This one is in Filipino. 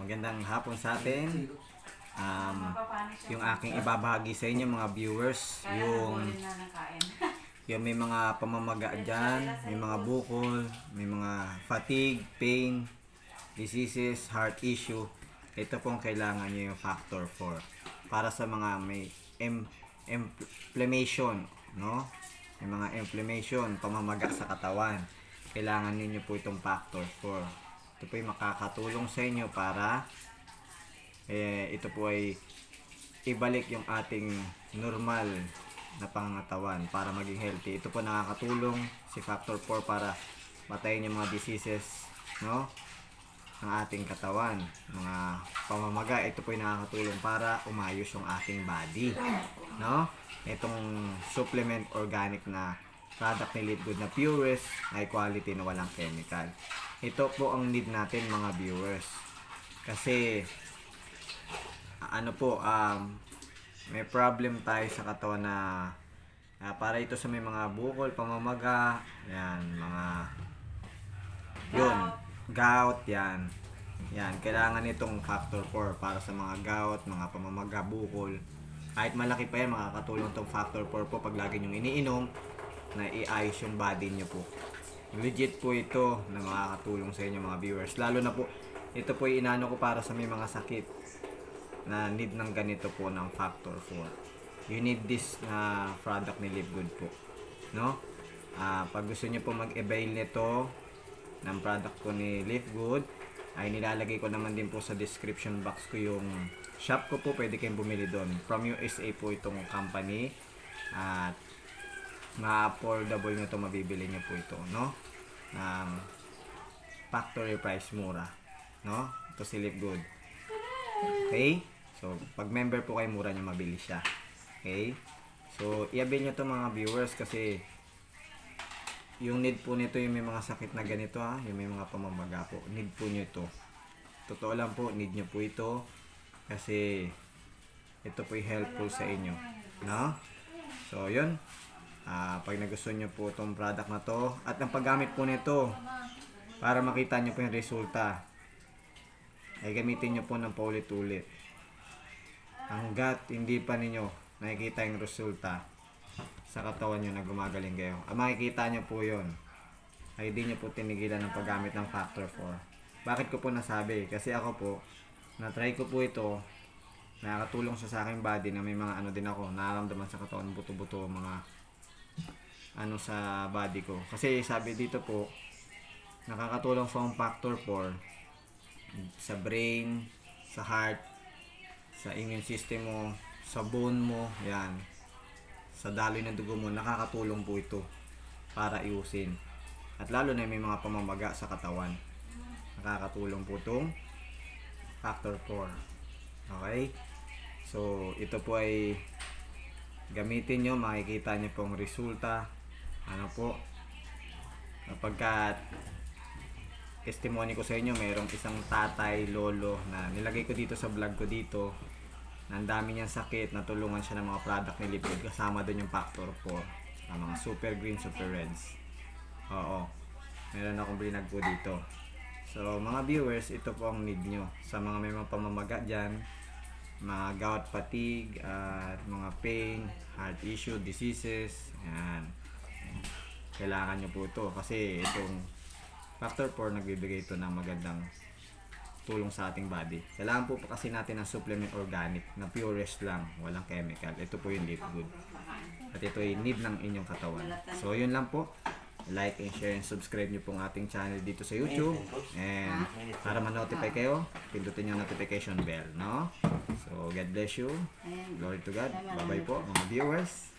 Magandang hapon sa atin. Yung aking ibabahagi sa inyo mga viewers, yung may mga pamamaga dyan, may mga bukol, may mga fatigue, pain, diseases, heart issue. Ito pong kailangan nyo yung factor 4 para sa mga may inflammation, no? May mga inflammation, pamamaga sa katawan. Kailangan ninyo po itong factor 4. Ito po ay makakatulong sa inyo para ito po ay ibalik yung ating normal na pangangatawan para maging healthy. Ito po nakakatulong si factor 4 para patayin yung mga diseases, no, ng ating katawan, mga pamamaga. Ito po ay nakakatulong para umayos yung ating body, no. Itong supplement organic na product ni Live Good na purest, high quality na walang chemical. Ito po ang need natin mga viewers. Kasi may problem tayo sa katawan na para ito sa may mga bukol, pamamaga, yan, mga gout, yan. Yan, kailangan itong factor 4 para sa mga gout, mga pamamaga, bukol. Kahit malaki pa yan, makakatulong itong factor 4 po pag lagi nyong iniinom na i-ayos yung body nyo po. Legit po ito na makakatulong sa inyo mga viewers. Lalo na po, ito po inano ko para sa may mga sakit na need ng ganito po ng factor 4. You need this na product ni Live Good po, no? Pag gusto niyo po mag-avail nito ng product ko ni Live Good, ay nilalagay ko naman din po sa description box ko yung shop ko po. Pwede kayong bumili doon. From USA po itong company. At ma-affordable nyo ito, mabibili nyo po ito, no? Ng factory price, mura, no? Ito si Live Good. Okay? So, pag member po kayo, mura nyo mabili siya. Okay? So, i-avail nyo ito mga viewers kasi yung need po nito, yung may mga sakit na ganito, yung may mga pamamaga po, need po nyo ito. Totoo lang po, need nyo po ito kasi ito po helpful sa inyo, no? So, yun. Pag nagustuhan nyo po itong product na to at ang paggamit po nito para makita nyo po yung resulta, ay gamitin nyo po ng paulit-ulit hanggat hindi pa ninyo nakikita yung resulta sa katawan nyo na gumagaling kayo. Makikita nyo po yun ay di nyo po tinigilan ng paggamit ng factor 4. Bakit ko po nasabi? Kasi ako po, na-try ko po ito, nakakatulong sa aking body na may mga din ako, nararamdaman sa katawan, buto-buto, mga sa body ko. Kasi sabi dito po, nakakatulong po ang factor 4 sa brain, sa heart, sa immune system mo, sa bone mo, yan, sa daloy ng dugo mo. Nakakatulong po ito para iusin. At lalo na may mga pamamaga sa katawan, nakakatulong po itong factor 4. Okay? So, ito po ay gamitin nyo, makikita nyo pong resulta. Kapag testimony ko sa inyo, mayroong isang tatay, lolo na nilagay ko dito sa vlog ko dito, na ang dami niyang sakit, natulungan siya ng mga product ni Live Good, kasama doon yung factor 4, ang mga super green, super reds. Oo, meron akong brinag po dito. So mga viewers, ito po ang need nyo sa mga may mga pamamaga dyan, mga gout, fatigue, at mga pain, heart issue, diseases. Yan, kailangan nyo po ito kasi itong factor 4 nagbibigay ito ng magandang tulong sa ating body. Kailangan po kasi natin ng supplement organic na purest lang, walang chemical. Ito po yung Live Good at ito ay need ng inyong katawan. So yun lang po. Like and share and subscribe nyo pong ating channel dito sa YouTube, and para ma-notify kayo, pindutin yung notification bell, no? So God bless you, glory to God, bye bye po mga viewers.